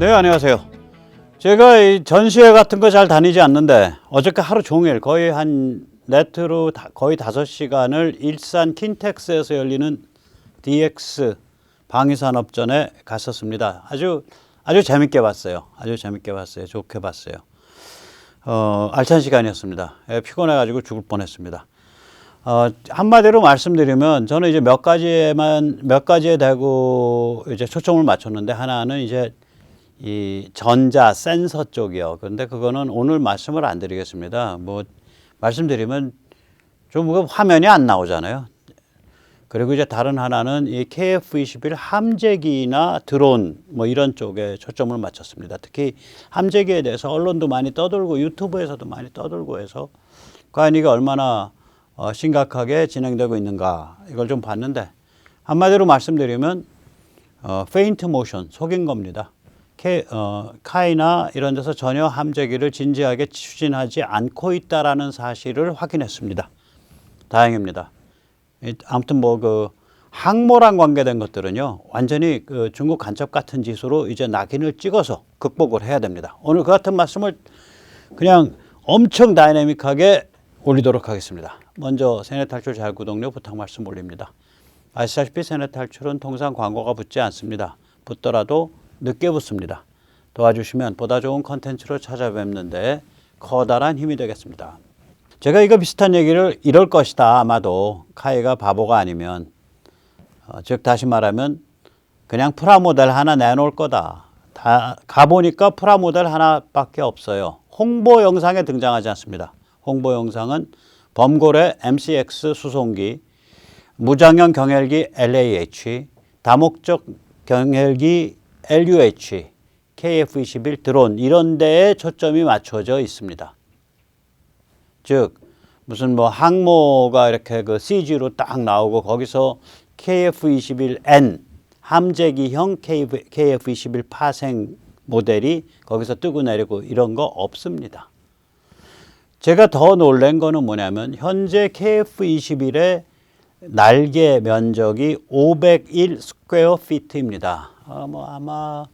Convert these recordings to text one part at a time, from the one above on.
네, 안녕하세요. 제가 이 전시회 같은 거 잘 다니지 않는데 어저께 하루 종일 거의 한 네트로 거의 5시간을 일산 킨텍스에서 열리는 DX 방위산업전에 갔었습니다. 아주 재밌게 봤어요. 아주 재밌게 봤어요. 좋게 봤어요. 알찬 시간이었습니다. 피곤해가지고 죽을 뻔했습니다. 한마디로 말씀드리면 저는 이제 몇 가지에 대고 이제 초점을 맞췄는데, 하나는 이제 이 전자 센서 쪽이요. 그런데 그거는 오늘 말씀을 안 드리겠습니다. 뭐 말씀드리면 좀 화면이 안 나오잖아요. 그리고 이제 다른 하나는 이 KF-21 함재기나 드론 뭐 이런 쪽에 초점을 맞췄습니다. 특히 함재기에 대해서 언론도 많이 떠들고 유튜브에서도 많이 떠들고 해서 과연 이게 얼마나 심각하게 진행되고 있는가, 이걸 좀 봤는데, 한마디로 말씀드리면 페인트 모션, 속인 겁니다. 카이나 이런 데서 전혀 함재기를 진지하게 추진하지 않고 있다라는 사실을 확인했습니다. 다행입니다. 아무튼 뭐 항모랑 관계된 것들은요, 완전히 중국 간첩 같은 짓으로 이제 낙인을 찍어서 극복을 해야 됩니다. 오늘 그 같은 말씀을 그냥 엄청 다이내믹하게 올리도록 하겠습니다. 먼저 세뇌탈출 잘 구독료 부탁 말씀 올립니다. 아시다시피 세뇌탈출은 통상 광고가 붙지 않습니다. 붙더라도 늦게 붙습니다. 도와주시면 보다 좋은 컨텐츠로 찾아뵙는데 커다란 힘이 되겠습니다. 제가 이거 비슷한 얘기를 이럴 것이다. 아마도 카이가 바보가 아니면, 즉 다시 말하면 그냥 프라모델 하나 내놓을 거다. 다 가보니까 프라모델 하나밖에 없어요. 홍보 영상에 등장하지 않습니다. 홍보 영상은 범고래 MCX 수송기, 무장형 경헬기 LAH, 다목적 경헬기 LUH, KF-21 드론, 이런 데에 초점이 맞춰져 있습니다. 즉 무슨 뭐 항모가 이렇게 CG로 딱 나오고 거기서 KF-21N 함재기형 KF-21 파생 모델이 거기서 뜨고 내리고 이런 거 없습니다. 제가 더 놀란 거는 뭐냐면 현재 KF-21의 날개 면적이 501 스퀘어 피트입니다. 아마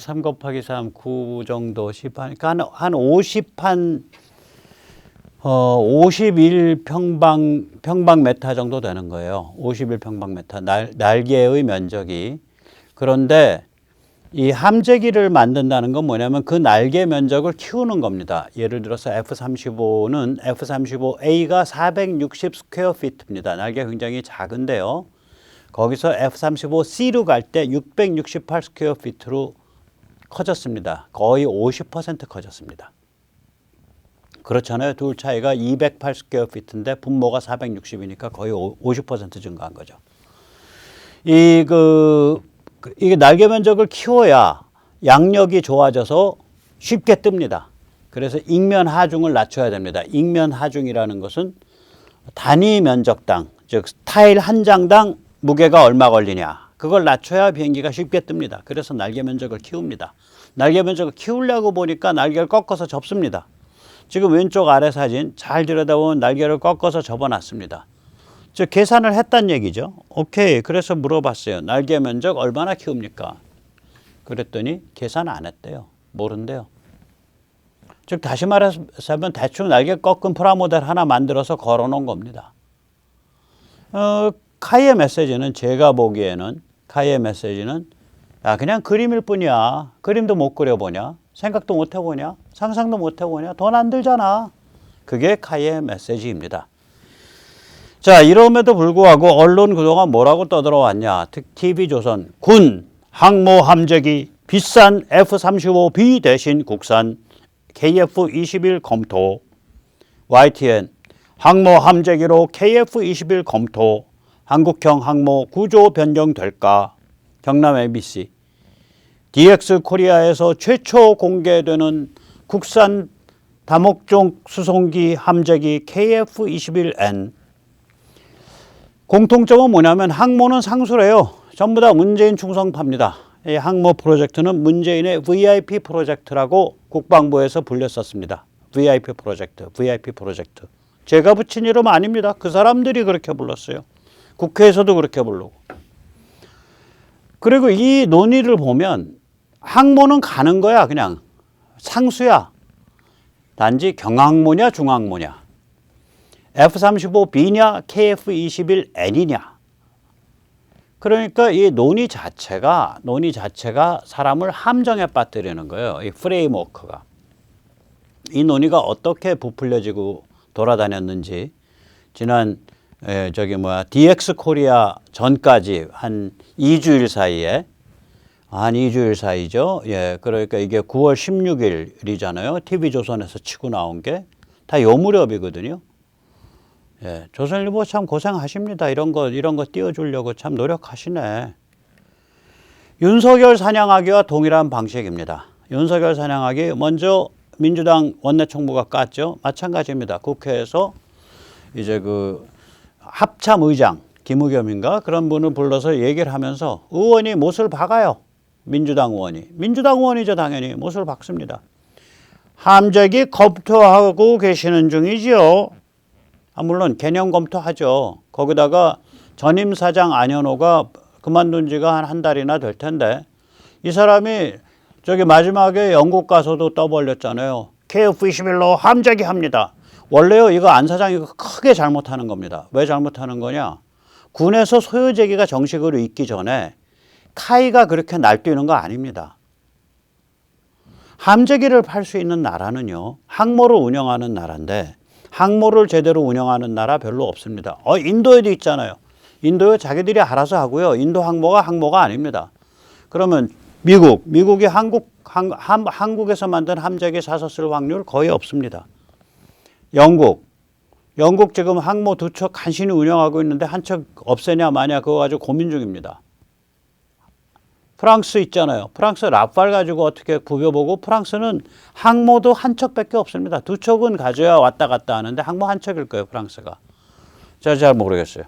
3 곱하기 3, 9 정도 10 하니까 한 51 평방메타 정도 되는 거예요. 51 평방메타 날개의 면적이. 그런데 이 함재기를 만든다는 건 뭐냐면 그 날개 면적을 키우는 겁니다. 예를 들어서 F-35는 F-35A가 460 스퀘어 피트입니다. 날개가 굉장히 작은데요. 거기서 F-35C로 갈 때 668 스퀘어 피트로 커졌습니다. 거의 50% 커졌습니다. 그렇잖아요. 둘 차이가 208 스퀘어 피트인데 분모가 460이니까 거의 50% 증가한 거죠. 이게 날개 면적을 키워야 양력이 좋아져서 쉽게 뜹니다. 그래서 익면 하중을 낮춰야 됩니다. 익면 하중이라는 것은 단위 면적당, 즉 타일 한 장당 무게가 얼마 걸리냐, 그걸 낮춰야 비행기가 쉽게 뜹니다. 그래서 날개 면적을 키웁니다. 날개 면적을 키우려고 보니까 날개를 꺾어서 접습니다. 지금 왼쪽 아래 사진 잘 들여다보면 날개를 꺾어서 접어놨습니다. 즉 계산을 했단 얘기죠. 오케이. 그래서 물어봤어요. 날개 면적 얼마나 키웁니까? 그랬더니 계산 안 했대요. 모른대요. 즉 다시 말해서 대충 날개 꺾은 프라모델 하나 만들어서 걸어놓은 겁니다. 카이의 메시지는, 제가 보기에는 카이의 메시지는 그냥 그림일 뿐이야. 그림도 못 그려보냐? 생각도 못 해보냐? 상상도 못 해보냐? 돈 안 들잖아. 그게 카이의 메시지입니다. 자, 이럼에도 불구하고 언론 그동안 뭐라고 떠들어왔냐. TV조선, 군, 항모 함재기, 비싼 F-35B 대신 국산 KF-21 검토. YTN, 항모 함재기로 KF-21 검토. 한국형 항모 구조 변경될까? 경남 MBC, DX 코리아에서 최초 공개되는 국산 다목적 수송기 함재기 KF-21N. 공통점은 뭐냐면 항모는 상수래요. 전부 다 문재인 충성파입니다. 이 항모 프로젝트는 문재인의 VIP 프로젝트라고 국방부에서 불렸었습니다. VIP 프로젝트. 제가 붙인 이름 아닙니다. 그 사람들이 그렇게 불렀어요. 국회에서도 그렇게 부르고. 그리고 이 논의를 보면 항모는 가는 거야. 그냥 상수야. 단지 경항모냐 중항모냐, F-35B냐 KF-21N이냐. 그러니까 이 논의 자체가 사람을 함정에 빠뜨리는 거예요. 이 프레임워크가. 이 논의가 어떻게 부풀려지고 돌아다녔는지 지난 DX 코리아 전까지 한 2주일 사이에, 한 2주일 사이죠. 예, 그러니까 이게 9월 16일이잖아요. TV조선에서 치고 나온 게 다 요 무렵이거든요. 예, 조선일보 참 고생하십니다. 이런 거 띄워주려고 참 노력하시네. 윤석열 사냥하기와 동일한 방식입니다. 윤석열 사냥하기 먼저 민주당 원내총무가 깠죠. 마찬가지입니다. 국회에서 이제 그 합참의장 김의겸인가 그런 분을 불러서 얘기를 하면서 의원이 못을 박아요. 민주당 의원이죠. 당연히 못을 박습니다. 함재기 검토하고 계시는 중이지요. 물론 개념 검토하죠. 거기다가 전임 사장 안현호가 그만둔 지가 한 달이나 될 텐데 이 사람이 저기 마지막에 영국 가서도 떠벌렸잖아요. KF-21로 함재기 합니다. 원래요, 이거 안 사장이 크게 잘못하는 겁니다. 왜 잘못하는 거냐? 군에서 소요제기가 정식으로 있기 전에 카이가 그렇게 날뛰는 거 아닙니다. 함재기를 팔 수 있는 나라는요, 항모를 운영하는 나라인데 항모를 제대로 운영하는 나라 별로 없습니다. 인도에도 있잖아요. 인도에 자기들이 알아서 하고요. 인도 항모가 아닙니다. 그러면 미국이 한국에서 만든 함재기 사서 쓸 확률 거의 없습니다. 영국 지금 항모 2척 간신히 운영하고 있는데 한 척 없애냐 마냐 그거 가지고 고민 중입니다. 프랑스 있잖아요. 프랑스 라팔 가지고 어떻게 구겨보고 프랑스는 항모도 한 척밖에 없습니다. 2척은 가져야 왔다 갔다 하는데 항모 한 척일 거예요. 프랑스가. 제가 잘 모르겠어요.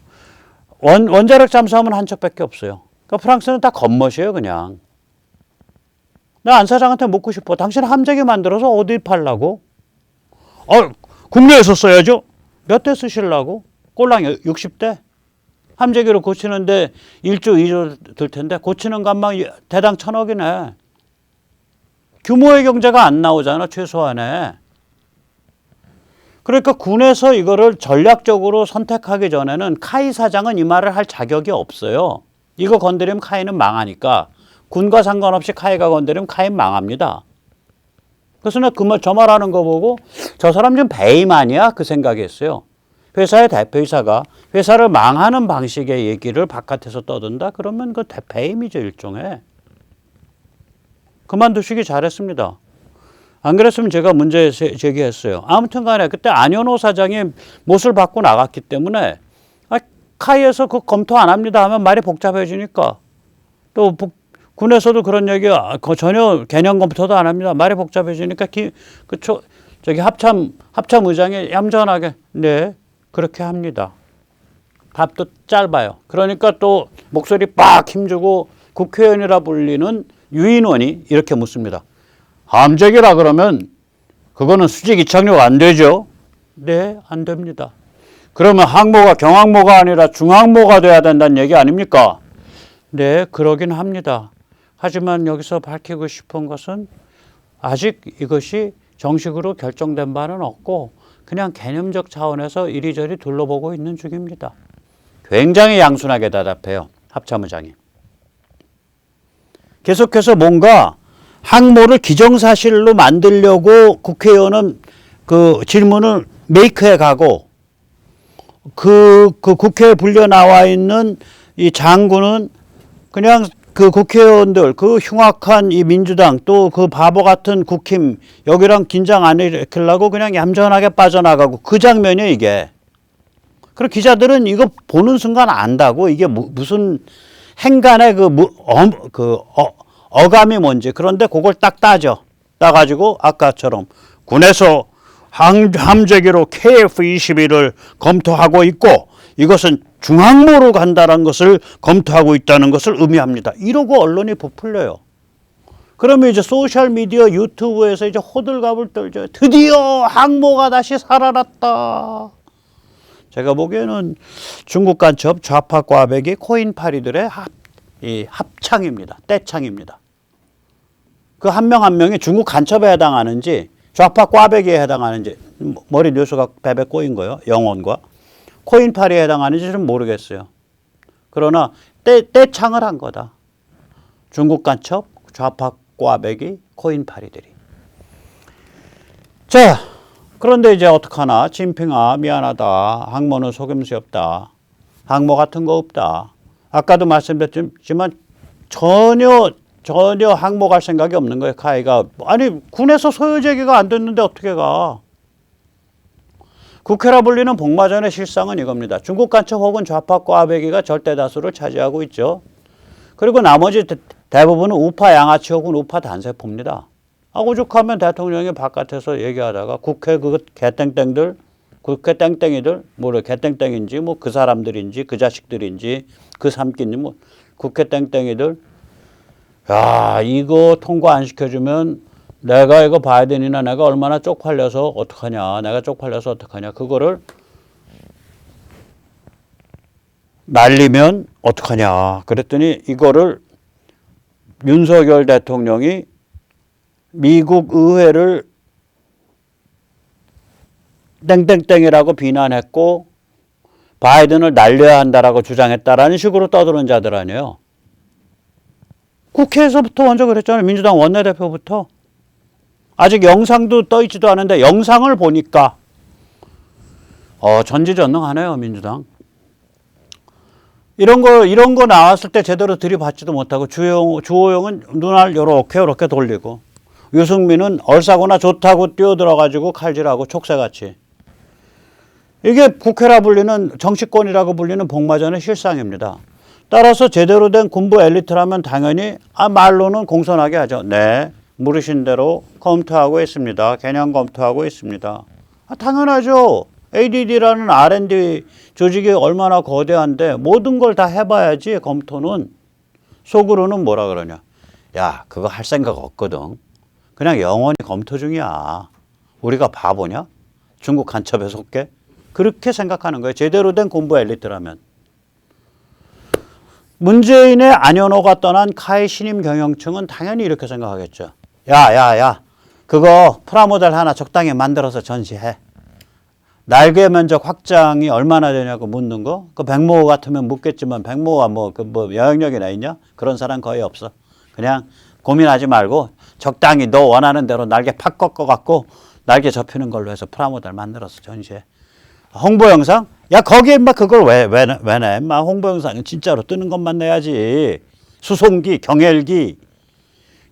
원자력 잠수함은 한 척밖에 없어요. 그러니까 프랑스는 다 겉멋이에요. 그냥. 나 안 사장한테 묻고 싶어. 당신 함재기 만들어서 어디 팔라고? 국내에서 써야죠. 몇 대 쓰시려고? 꼴랑 60대? 함재기로 고치는데 1조, 2조 들 텐데 고치는 값만 대당 1,000억이네. 규모의 경제가 안 나오잖아, 최소한에. 그러니까 군에서 이거를 전략적으로 선택하기 전에는 카이 사장은 이 말을 할 자격이 없어요. 이거 건드리면 카이는 망하니까. 군과 상관없이 카이가 건드리면 카이는 망합니다. 그래서 나 저 말하는 거 보고 저 사람 좀 배임 아니야? 그 생각이 했어요. 회사의 대표이사가 회사를 망하는 방식의 얘기를 바깥에서 떠든다? 그러면 그 배임이죠, 일종의. 그만두시기 잘했습니다. 안 그랬으면 제가 문제 제기했어요. 아무튼 간에 그때 안현호 사장이 못을 받고 나갔기 때문에 카이에서 그 검토 안 합니다 하면 말이 복잡해지니까 또 군에서도 그런 얘기 전혀 개념 검토도 안 합니다. 말이 복잡해지니까 저기 합참 의장이 얌전하게 네 그렇게 합니다. 답도 짧아요. 그러니까 또 목소리 빡 힘주고 국회의원이라 불리는 유인원이 이렇게 묻습니다. 함재기라 그러면 그거는 수직 이착륙 안 되죠? 네, 안 됩니다. 그러면 항모가 경항모가 아니라 중항모가 돼야 된다는 얘기 아닙니까? 네, 그러긴 합니다. 하지만 여기서 밝히고 싶은 것은 아직 이것이 정식으로 결정된 바는 없고 그냥 개념적 차원에서 이리저리 둘러보고 있는 중입니다. 굉장히 양순하게 대답해요. 합참의장이. 계속해서 뭔가 항모를 기정사실로 만들려고 국회의원은 그 질문을 메이크해 가고 그 국회에 불려 나와 있는 이 장군은 그냥 그 국회의원들, 그 흉악한 이 민주당 또 그 바보 같은 국힘 여기랑 긴장 안 일으키려고 그냥 얌전하게 빠져나가고 그 장면이 이게. 그리고 기자들은 이거 보는 순간 안다고 이게 무슨 행간의 어감이 뭔지. 그런데 그걸 딱 따가지고 아까처럼 군에서 함재기로 KF-21을 검토하고 있고 이것은 중항모로 간다는 것을 검토하고 있다는 것을 의미합니다. 이러고 언론이 부풀려요. 그러면 이제 소셜미디어 유튜브에서 이제 호들갑을 떨죠. 드디어 항모가 다시 살아났다. 제가 보기에는 중국 간첩 좌파 꽈배기 코인파리들의 합창입니다. 떼창입니다. 그 한 명 한 명이 중국 간첩에 해당하는지 좌파 꽈배기에 해당하는지 머리 뉴스가 베베 꼬인 거예요. 영혼과 코인팔이에 해당하는지는 모르겠어요. 그러나 떼창을 한 거다. 중국 간첩, 좌파 꽈배기, 코인팔이들이. 자, 그런데 이제 어떡하나. 진핑아 미안하다. 항모는 속임수였다. 항모 같은 거 없다. 아까도 말씀드렸지만 전혀 항모 갈 생각이 없는 거예요. 카이가. 아니 군에서 소요 제기가 안 됐는데 어떻게 가. 국회라 불리는 복마전의 실상은 이겁니다. 중국 간첩 혹은 좌파 꽈배기가 절대 다수를 차지하고 있죠. 그리고 나머지 대부분은 우파 양아치 혹은 우파 단세포입니다. 오죽하면 대통령이 바깥에서 얘기하다가 국회 그 개땡땡들, 국회 땡땡이들, 뭐 개땡땡인지 뭐 그 사람들인지 그 자식들인지 그 삼킨지 뭐 국회 땡땡이들, 야 이거 통과 안 시켜주면 내가 이거 바이든이나 내가 얼마나 쪽팔려서 어떡하냐, 내가 쪽팔려서 어떡하냐, 그거를 날리면 어떡하냐. 그랬더니 이거를 윤석열 대통령이 미국 의회를 땡땡땡이라고 비난했고 바이든을 날려야 한다라고 주장했다라는 식으로 떠드는 자들 아니에요. 국회에서부터 먼저 그랬잖아요. 민주당 원내대표부터. 아직 영상도 떠 있지도 않은데 영상을 보니까 전지전능하네요, 민주당. 이런 거 나왔을 때 제대로 들이받지도 못하고 주호영은 눈알 요렇게 돌리고 유승민은 얼싸구나 좋다고 뛰어들어가지고 칼질하고 촉새같이. 이게 국회라 불리는 정치권이라고 불리는 복마전의 실상입니다. 따라서 제대로 된 군부 엘리트라면 당연히 말로는 공손하게 하죠. 네, 물으신 대로 검토하고 있습니다. 개념 검토하고 있습니다. 당연하죠. ADD라는 R&D 조직이 얼마나 거대한데 모든 걸 다 해봐야지. 검토는. 속으로는 뭐라 그러냐. 야, 그거 할 생각 없거든. 그냥 영원히 검토 중이야. 우리가 바보냐? 중국 간첩에 속게? 그렇게 생각하는 거예요. 제대로 된 군부 엘리트라면. 문재인의 안현호가 떠난 카이 신임 경영층은 당연히 이렇게 생각하겠죠. 야, 그거 프라모델 하나 적당히 만들어서 전시해. 날개 면적 확장이 얼마나 되냐고 묻는 거? 그 백모 같으면 묻겠지만 백모가 뭐 영향력이나 있냐? 그런 사람 거의 없어. 그냥 고민하지 말고 적당히 너 원하는 대로 날개 팍 꺾어갖고 날개 접히는 걸로 해서 프라모델 만들어서 전시해. 홍보 영상? 야, 거기에 막 그걸 왜 내? 막 홍보 영상은 진짜로 뜨는 것만 내야지. 수송기, 경헬기,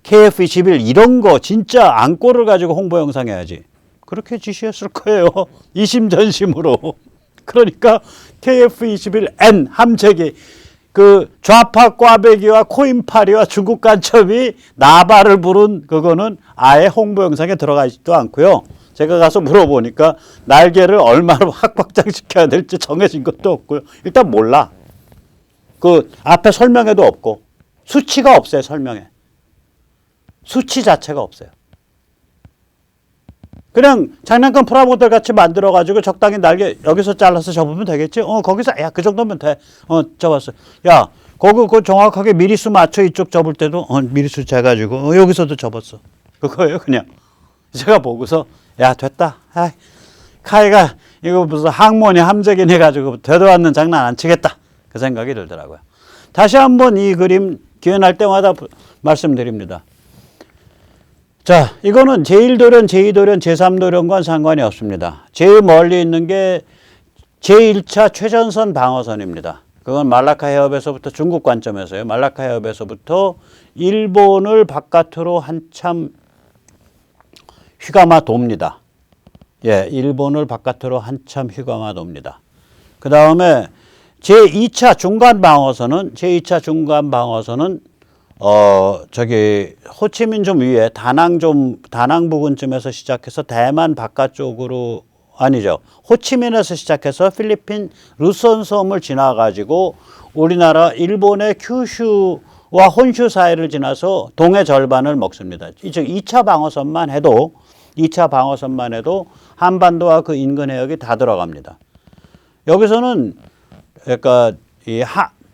KF-21 이런 거 진짜 안골을 가지고 홍보 영상 해야지. 그렇게 지시했을 거예요. 이심전심으로. 그러니까 KF-21N 함재기, 그 좌파 꽈배기와 코인파리와 중국 간첩이 나발을 부른 그거는 아예 홍보 영상에 들어가 있지도 않고요. 제가 가서 물어보니까 날개를 얼마로 확장시켜야 될지 정해진 것도 없고요. 일단 몰라. 그 앞에 설명에도 없고 수치가 없어요. 설명에. 수치 자체가 없어요. 그냥 장난감 프라모델 같이 만들어가지고 적당히 날개 여기서 잘라서 접으면 되겠지? 거기서 야, 그 정도면 돼. 접었어. 야, 거기 정확하게 미리수 맞춰 이쪽 접을 때도 미리수 재가지고 여기서도 접었어. 그거예요, 그냥. 제가 보고서 야, 됐다. 카이가 이거 무슨 항모니 함재기니 해가지고 되도 않는 장난 안 치겠다. 그 생각이 들더라고요. 다시 한번 이 그림 기회 날 때마다 말씀드립니다. 자, 이거는 제1도련, 제2도련, 제3도련과는 상관이 없습니다. 제일 멀리 있는 게 제1차 최전선 방어선입니다. 그건 말라카 해협에서부터 중국 관점에서요. 말라카 해협에서부터 일본을 바깥으로 한참 휘감아 돕니다. 예, 일본을 바깥으로 한참 휘감아 돕니다. 그 다음에 제2차 중간 방어선은 호치민 좀 위에 다낭 부근쯤에서 시작해서 대만 바깥쪽으로 아니죠. 호치민에서 시작해서 필리핀 루손 섬을 지나가지고 우리나라 일본의 큐슈와 혼슈 사이를 지나서 동해 절반을 먹습니다. 즉 2차 방어선만 해도 한반도와 그 인근 해역이 다 들어갑니다. 여기서는 그러니까 이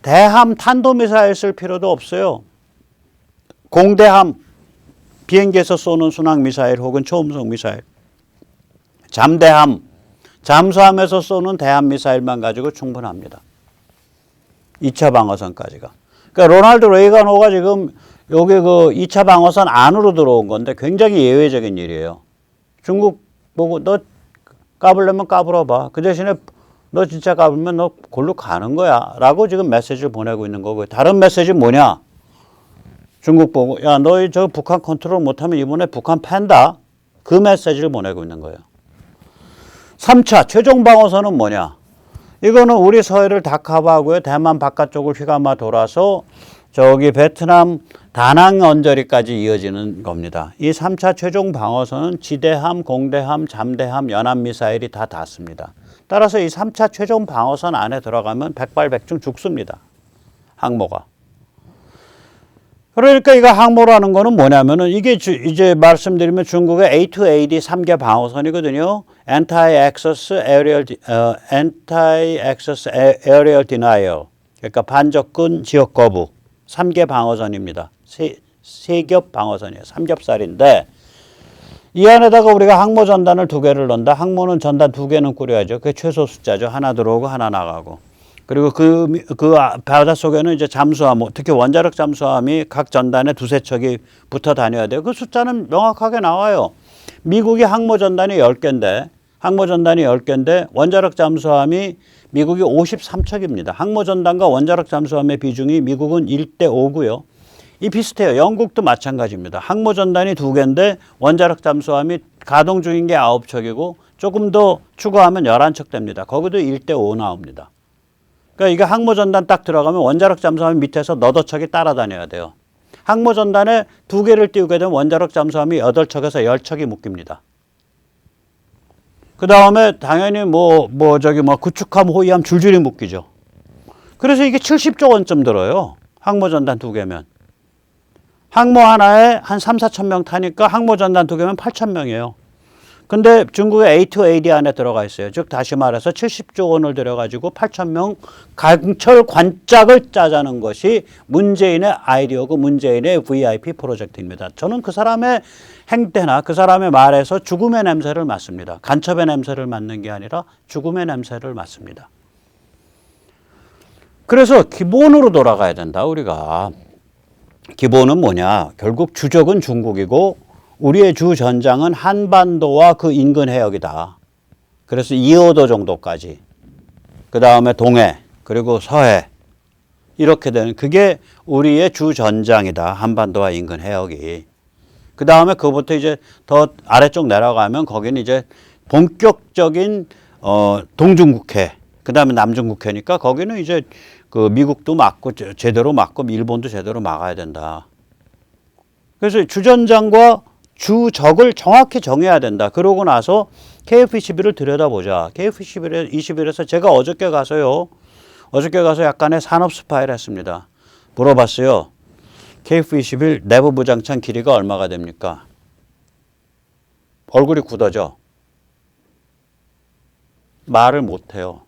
대함 탄도미사일 쓸 필요도 없어요. 공대함 비행기에서 쏘는 순항 미사일 혹은 초음속 미사일, 잠대함, 잠수함에서 쏘는 대함 미사일만 가지고 충분합니다. 2차 방어선까지가. 그러니까 로널드 레이건호가 지금 여기 그 2차 방어선 안으로 들어온 건데 굉장히 예외적인 일이에요. 중국 보고 너 까불려면 까불어봐. 그 대신에 너 진짜 까불면 너 골로 가는 거야. 라고 지금 메시지를 보내고 있는 거고요. 다른 메시지는 뭐냐? 중국 보고 야, 너 저 북한 컨트롤 못하면 이번에 북한 팬다. 그 메시지를 보내고 있는 거예요. 3차 최종 방어선은 뭐냐? 이거는 우리 서해를 다 커버하고요. 대만 바깥쪽을 휘감아 돌아서 저기 베트남 다낭 언저리까지 이어지는 겁니다. 이 3차 최종 방어선은 지대함, 공대함, 잠대함, 연합미사일이 다 닿습니다. 따라서 이 3차 최종 방어선 안에 들어가면 백발백중 죽습니다. 항모가. 그러니까 이거 항모라는 거는 뭐냐면은 이게 이제 말씀드리면 중국의 A2AD 3개 방어선이거든요. Anti-Access Aerial Denial. 그러니까 반접근 지역 거부. 3개 방어선입니다. 세 겹 방어선이에요. 삼겹살인데 이 안에다가 우리가 항모 전단을 2개를 넣는다. 항모는 전단 2개는 꾸려야죠. 그게 최소 숫자죠. 하나 들어오고 하나 나가고. 그리고 그 바닷속에는 이제 잠수함, 특히 원자력 잠수함이 각 전단에 2~3척이 붙어 다녀야 돼요. 그 숫자는 명확하게 나와요. 미국이 항모 전단이 10개인데 원자력 잠수함이 미국이 53척입니다. 항모 전단과 원자력 잠수함의 비중이 미국은 1대5고요. 이 비슷해요. 영국도 마찬가지입니다. 항모 전단이 2개인데 원자력 잠수함이 가동 중인 게 9척이고 조금 더 추가하면 11척 됩니다. 거기도 1대5 나옵니다. 그러니까 이게 항모 전단 딱 들어가면 원자력 잠수함 밑에서 너더 척이 따라다녀야 돼요. 항모 전단에 2개를 띄우게 되면 원자력 잠수함이 8척에서 10척이 묶입니다. 그 다음에 당연히 구축함, 호위함 줄줄이 묶이죠. 그래서 이게 70조 원쯤 들어요. 항모 전단 2개면. 항모 하나에 한 3~4천 명 타니까 항모 전단 2개면 8천 명이에요. 근데 중국의 A2AD 안에 들어가 있어요. 즉 다시 말해서 70조 원을 들여가지고 8천 명 강철 관짝을 짜자는 것이 문재인의 아이디어고 문재인의 VIP 프로젝트입니다. 저는 그 사람의 행태나 그 사람의 말에서 죽음의 냄새를 맡습니다. 간첩의 냄새를 맡는 게 아니라 죽음의 냄새를 맡습니다. 그래서 기본으로 돌아가야 된다. 우리가. 기본은 뭐냐? 결국 주적은 중국이고 우리의 주 전장은 한반도와 그 인근 해역이다. 그래서 2호도 정도까지. 그 다음에 동해, 그리고 서해. 이렇게 되는, 그게 우리의 주 전장이다. 한반도와 인근 해역이. 그 다음에 그것부터 이제 더 아래쪽 내려가면 거기는 이제 본격적인, 동중국해. 그 다음에 남중국해니까 거기는 이제 그 미국도 막고, 제대로 막고, 일본도 제대로 막아야 된다. 그래서 주전장과 주적을 정확히 정해야 된다. 그러고 나서 KF-21을 들여다보자. KF-21에서 제가 어저께 가서 약간의 산업 스파이를 했습니다. 물어봤어요. KF-21 내부 무장창 길이가 얼마가 됩니까? 얼굴이 굳어져. 말을 못해요.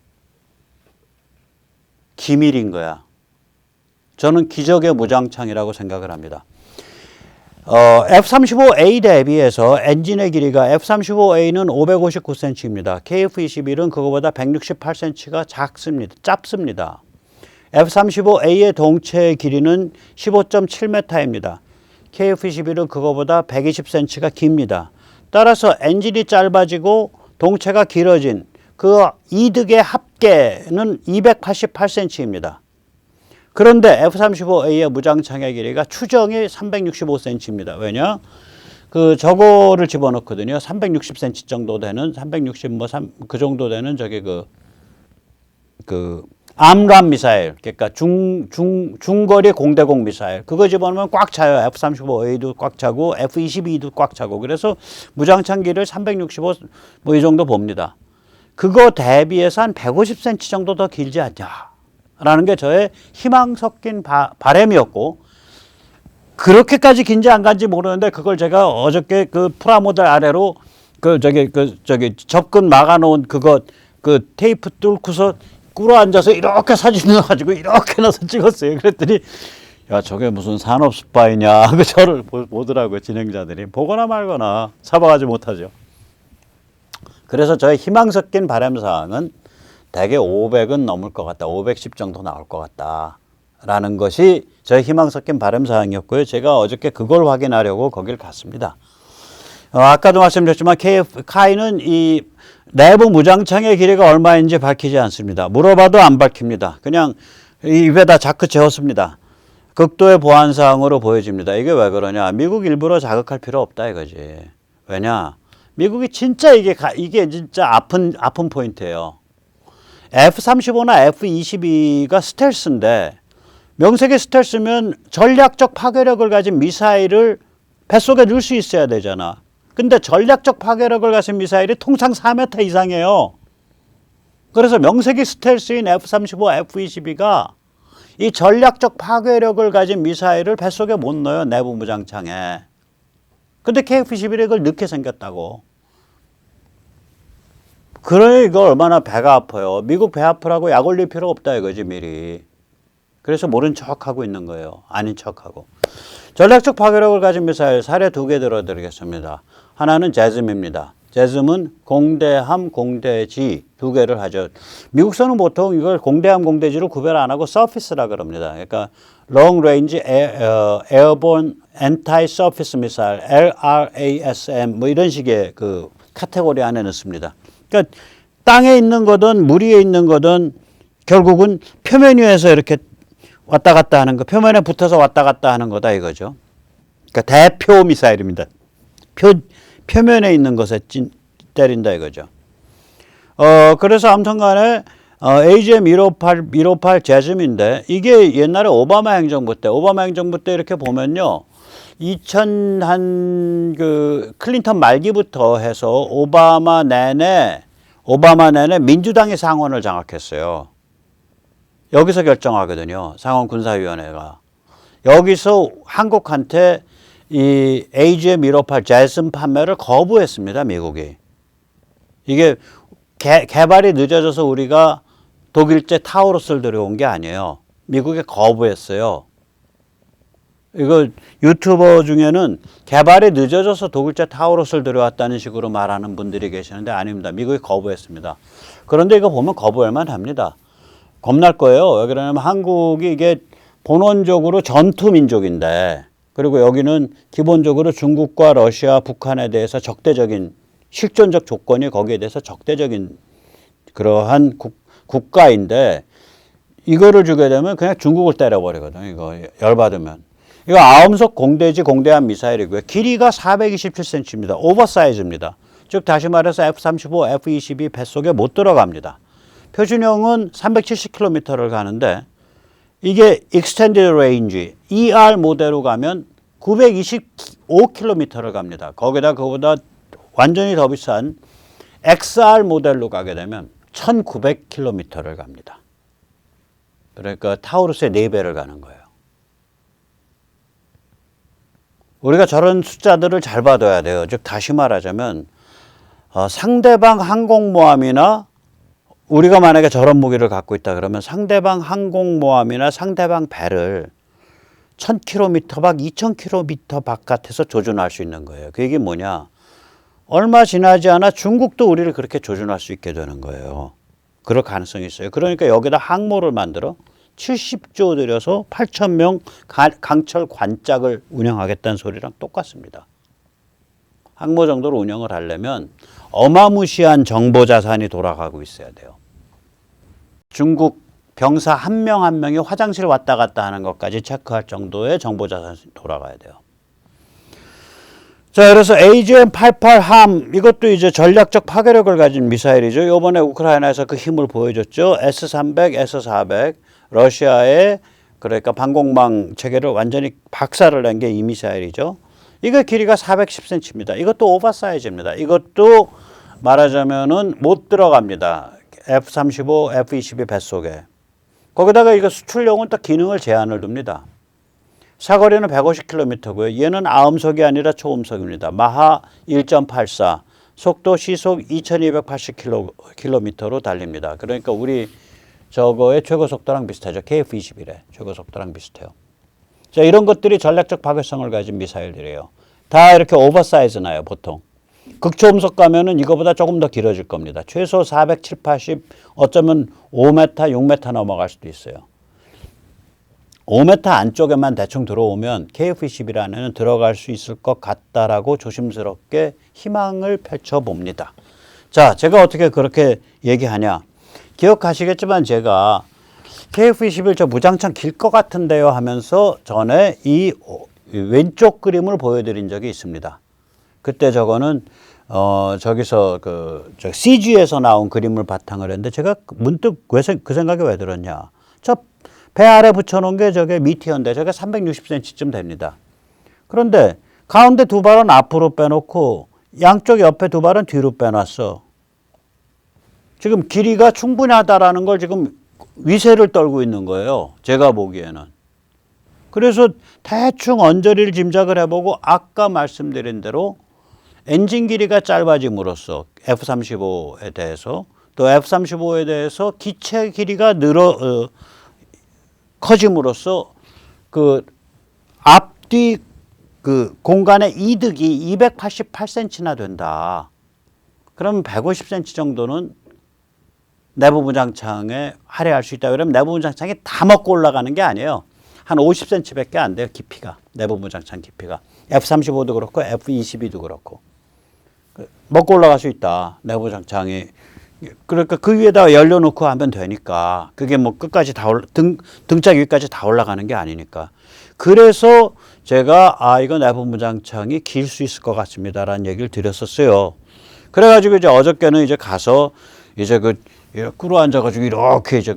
기밀인 거야. 저는 기적의 무장창이라고 생각을 합니다. F-35A 대비해서 엔진의 길이가 F-35A는 559cm입니다. KF-21은 그거보다 168cm가 짧습니다. F-35A의 동체의 길이는 15.7m입니다. KF-21은 그거보다 120cm가 깁니다. 따라서 엔진이 짧아지고 동체가 길어진 그 이득의 합계는 288cm입니다. 그런데 F-35A의 무장창의 길이가 추정이 365cm입니다. 왜냐? 저거를 집어넣거든요. 360cm 정도 되는, 360 정도 되는 암람 미사일. 그러니까 중거리 공대공 미사일. 그거 집어넣으면 꽉 차요. F-35A도 꽉 차고, F-22도 꽉 차고. 그래서 무장창 길이를 365 이 정도 봅니다. 그거 대비해서 한 150cm 정도 더 길지 않냐. 라는 게 저의 희망 섞인 바람이었고, 그렇게까지 긴지 안 간지 모르는데 그걸 제가 어저께 그 프라모델 아래로 접근 막아놓은 테이프 뚫고서 꿇어 앉아서 이렇게 사진 넣어가지고 이렇게 넣어서 찍었어요. 그랬더니 야, 저게 무슨 산업 스파이냐. 그 저를 보더라고요, 진행자들이. 보거나 말거나 잡아가지 못하죠. 그래서 저의 희망 섞인 바람 사항은 대개 500은 넘을 것 같다. 510 정도 나올 것 같다. 라는 것이 저의 희망 섞인 바람 사항이었고요. 제가 어저께 그걸 확인하려고 거길 갔습니다. 아까도 말씀드렸지만 카이는 이 내부 무장창의 길이가 얼마인지 밝히지 않습니다. 물어봐도 안 밝힙니다. 그냥 입에다 자크 채웠습니다. 극도의 보안 사항으로 보여집니다. 이게 왜 그러냐? 미국 일부러 자극할 필요 없다 이거지. 왜냐? 미국이 진짜 이게 진짜 아픈 포인트예요. F-35나 F-22가 스텔스인데 명색이 스텔스면 전략적 파괴력을 가진 미사일을 뱃속에 넣을 수 있어야 되잖아. 근데 전략적 파괴력을 가진 미사일이 통상 4m 이상이에요. 그래서 명색이 스텔스인 F-35, F-22가 이 전략적 파괴력을 가진 미사일을 뱃속에 못 넣어요. 내부 무장창에. 근데 KF-21이 그걸 넣게 생겼다고. 그래 이거 얼마나 배가 아파요. 미국 배 아프라고 약 올릴 필요 없다 이거지 미리. 그래서 모른 척하고 있는 거예요. 아닌 척하고. 전략적 파괴력을 가진 미사일 사례 2개 들어드리겠습니다. 하나는 제즘입니다. 제즘은 공대함, 공대지 2개를 하죠. 미국서는 보통 이걸 공대함, 공대지로 구별 안 하고 서피스라 그럽니다. 그러니까 Long Range Airborne Anti-Surface Missile, LRASM 뭐 이런 식의 그 카테고리 안에 넣습니다. 그러니까 땅에 있는 거든 물 위에 있는 거든 결국은 표면 위에서 이렇게 왔다 갔다 하는 거, 표면에 붙어서 왔다 갔다 하는 거다 이거죠. 그러니까 대표 미사일입니다. 표면에 있는 것에 때린다 이거죠. 그래서 아무튼 간에 AGM-158 제즘인데 이게 옛날에 오바마 행정부 때 이렇게 보면요. 그 클린턴 말기부터 해서 오바마 내내 민주당이 상원을 장악했어요. 여기서 결정하거든요. 상원 군사위원회가. 여기서 한국한테 이 AGM-158 제즘 판매를 거부했습니다. 미국이. 이게 개발이 늦어져서 우리가 독일제 타우루스를 들여온 게 아니에요. 미국이 거부했어요. 이거 유튜버 중에는 개발이 늦어져서 독일제 타우루스를 들여왔다는 식으로 말하는 분들이 계시는데 아닙니다. 미국이 거부했습니다. 그런데 이거 보면 거부할 만합니다. 겁날 거예요. 왜 그러냐면 한국이 이게 본원적으로 전투 민족인데 그리고 여기는 기본적으로 중국과 러시아, 북한에 대해서 적대적인 실존적 조건이 거기에 대해서 적대적인 그러한 국가인데 이거를 주게 되면 그냥 중국을 때려버리거든요. 이거 열받으면. 이거 아음속 공대지 공대함 미사일이고요. 길이가 427cm입니다. 오버사이즈입니다. 즉 다시 말해서 F-35, F-22 뱃속에 못 들어갑니다. 표준형은 370km를 가는데 이게 Extended Range ER 모델로 가면 925km를 갑니다. 거기다 그보다 완전히 더 비싼 XR 모델로 가게 되면 1900km를 갑니다. 그러니까 타우루스의 4배를 가는 거예요. 우리가 저런 숫자들을 잘 받아야 돼요. 즉 다시 말하자면 상대방 항공모함이나 우리가 만약에 저런 무기를 갖고 있다 그러면 상대방 항공모함이나 상대방 배를 1000km 밖, 2000km 바깥에서 조준할 수 있는 거예요. 그 얘기 뭐냐? 얼마 지나지 않아 중국도 우리를 그렇게 조준할 수 있게 되는 거예요. 그럴 가능성이 있어요. 그러니까 여기다 항모를 만들어 70조 들여서 8,000명 강철 관짝을 운영하겠다는 소리랑 똑같습니다. 항모 정도로 운영을 하려면 어마무시한 정보 자산이 돌아가고 있어야 돼요. 중국 병사 한 명 한 명이 화장실 왔다 갔다 하는 것까지 체크할 정도의 정보 자산이 돌아가야 돼요. 자, 그래서 AGM-88 함 이것도 이제 전략적 파괴력을 가진 미사일이죠. 이번에 우크라이나에서 그 힘을 보여줬죠. S-300, S-400 러시아의 그러니까 방공망 체계를 완전히 박살을 낸 게 이 미사일이죠. 이거 길이가 410cm입니다. 이것도 오버사이즈입니다. 이것도 말하자면은 못 들어갑니다. F-35, F-22 뱃속에. 거기다가 이거 수출용은 또 기능을 제한을 둡니다. 사거리는 150km고요. 얘는 아음속이 아니라 초음속입니다. 마하 1.84, 속도 시속 2280km로 달립니다. 그러니까 우리 저거의 최고 속도랑 비슷하죠. KF-21의 최고 속도랑 비슷해요. 자, 이런 것들이 전략적 파괴성을 가진 미사일들이에요. 다 이렇게 오버사이즈 나요, 보통. 극초음속 가면은 이거보다 조금 더 길어질 겁니다. 최소 400, 80, 어쩌면 5m, 6m 넘어갈 수도 있어요. 5m 안쪽에만 대충 들어오면 KF-21 들어갈 수 있을 것 같다라고 조심스럽게 희망을 펼쳐봅니다. 자, 제가 어떻게 그렇게 얘기하냐. 기억하시겠지만 제가 KF-21 저 무장창 길 것 같은데요 하면서 전에 이 왼쪽 그림을 보여드린 적이 있습니다. 그때 저거는 저기서 저 CG에서 나온 그림을 바탕을 했는데 제가 문득 그 생각이 왜 들었냐. 저 배 아래 붙여놓은 게 저게 미티어인데 저게 360cm쯤 됩니다. 그런데 가운데 두 발은 앞으로 빼놓고 양쪽 옆에 두 발은 뒤로 빼놨어. 지금 길이가 충분하다라는 걸 지금 위세를 떨고 있는 거예요. 제가 보기에는. 그래서 대충 언저리를 짐작을 해보고 아까 말씀드린 대로 엔진 길이가 짧아짐으로써 F-35에 대해서 또 F-35에 대해서 기체 길이가 커짐으로써 그 앞뒤 그 공간의 이득이 288cm나 된다. 그러면 150cm 정도는 내부 무장창에 할애할 수 있다. 그러면 내부 무장창이 다 먹고 올라가는 게 아니에요. 한 50cm밖에 안 돼요. 깊이가. 내부 무장창 깊이가. F-35도 그렇고 F-22도 그렇고. 먹고 올라갈 수 있다. 내부 무장창이. 그러니까 그 위에다 열려놓고 하면 되니까. 그게 뭐 끝까지 다 등짝 위까지 다 올라가는 게 아니니까. 그래서 제가 이거 내부 무장창이 길 수 있을 것 같습니다라는 얘기를 드렸었어요. 그래가지고 이제 어저께는 이제 가서 이제 꿇어 앉아가지고 이렇게 이제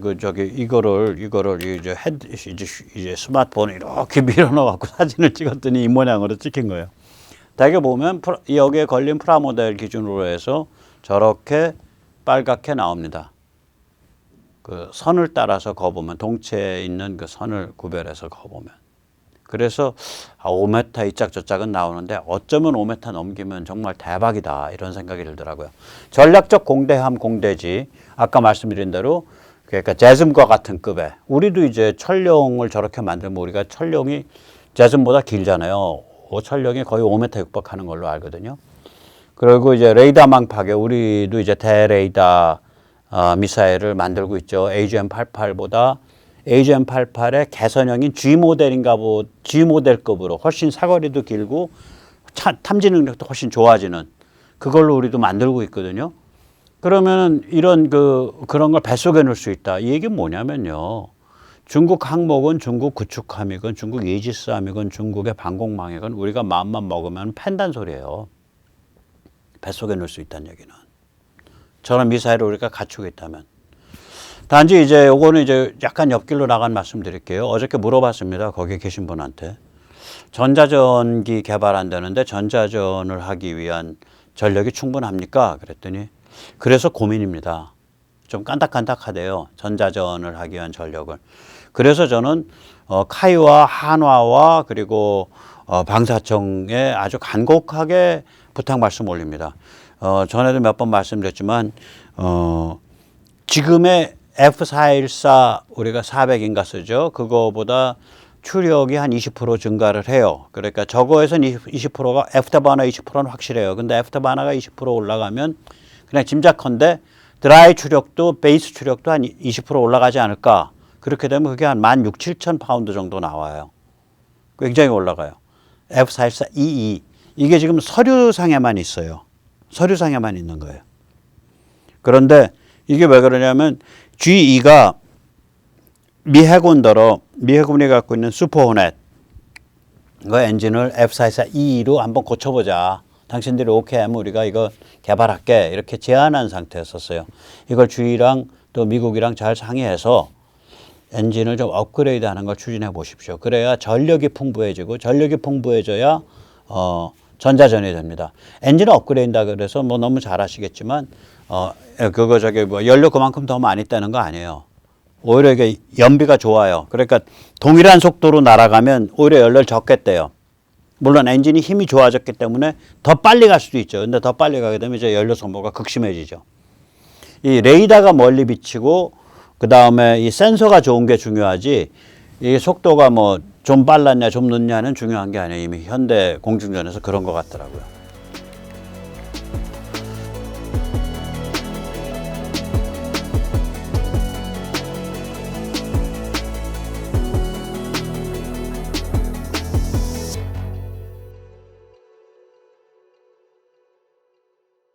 이거를 이제 스마트폰을 이렇게 밀어넣어갖고 사진을 찍었더니 이 모양으로 찍힌 거예요. 대개 보면 여기에 걸린 프라모델 기준으로 해서 저렇게 빨갛게 나옵니다. 그 선을 따라서 거보면 동체에 있는 그 선을 구별해서 거보면. 그래서 5m 이 짝 저 짝은 나오는데 어쩌면 5m 넘기면 정말 대박이다 이런 생각이 들더라고요. 전략적 공대함 공대지 아까 말씀드린 대로 그러니까 제즘과 같은 급의 우리도 이제 천룡을 저렇게 만들면 우리가 천룡이 제즘보다 길잖아요. 천룡이 거의 5m 육박하는 걸로 알거든요. 그리고 이제 레이더망 파괴 우리도 이제 대레이더 미사일을 만들고 있죠. AGM-88보다 AGM-88의 개선형인 G 모델급으로 훨씬 사거리도 길고 탐지 능력도 훨씬 좋아지는 그걸로 우리도 만들고 있거든요. 그러면 이런 그런 걸 뱃속에 넣을 수 있다. 이 얘기는 뭐냐면요. 중국 항목은 중국 구축함이건 중국 이지스함이건 중국의 방공망이건 우리가 마음만 먹으면 팬단 소리예요. 뱃속에 넣을 수 있다는 얘기는. 저런 미사일을 우리가 갖추고 있다면. 단지 이제 요거는 이제 약간 옆길로 나간 말씀 드릴게요. 어저께 물어봤습니다. 거기 계신 분한테. 전자전기 개발한다는데 전자전을 하기 위한 전력이 충분합니까? 그랬더니 그래서 고민입니다. 좀 깐닥깐닥하대요. 전자전을 하기 위한 전력을. 그래서 저는 카이와 한화와 그리고 방사청에 아주 간곡하게 부탁 말씀 올립니다. 전에도 몇 번 말씀드렸지만 지금의 F414 우리가 400인가 쓰죠. 그거보다 추력이 한 20% 증가를 해요. 그러니까 저거에선 20%가 F타바나 20%는 확실해요. 근데 F타바나가 20% 올라가면 그냥 짐작컨대 드라이 추력도 베이스 추력도 한 20% 올라가지 않을까. 그렇게 되면 그게 한 16,000, 7,000파운드 정도 나와요. 굉장히 올라가요. F414EE 이게 지금 서류상에만 있어요. 서류상에만 있는 거예요. 그런데 이게 왜 그러냐면 GE가 미 해군이 갖고 있는 슈퍼호넷 그 엔진을 F414EE로 한번 고쳐보자. 당신들이 오케이 하면 우리가 이거 개발할게. 이렇게 제안한 상태였었어요. 이걸 GE랑 또 미국이랑 잘 상의해서 엔진을 좀 업그레이드 하는 걸 추진해 보십시오. 그래야 전력이 풍부해지고 전력이 풍부해져야 전자전이 됩니다. 엔진을 업그레이드한다 그래서 뭐 너무 잘 아시겠지만 뭐 연료 그만큼 더 많이 떼는 거 아니에요. 오히려 이게 연비가 좋아요. 그러니까 동일한 속도로 날아가면 오히려 연료를 적게 떼요. 물론 엔진이 힘이 좋아졌기 때문에 더 빨리 갈 수도 있죠. 근데 더 빨리 가게 되면 이제 연료 소모가 극심해지죠. 이 레이더가 멀리 비치고 그 다음에 이 센서가 좋은 게 중요하지 이 속도가 뭐 좀 빨랐냐 좀 늦냐는 중요한 게 아니에요. 이미 현대 공중전에서 그런 것 같더라고요.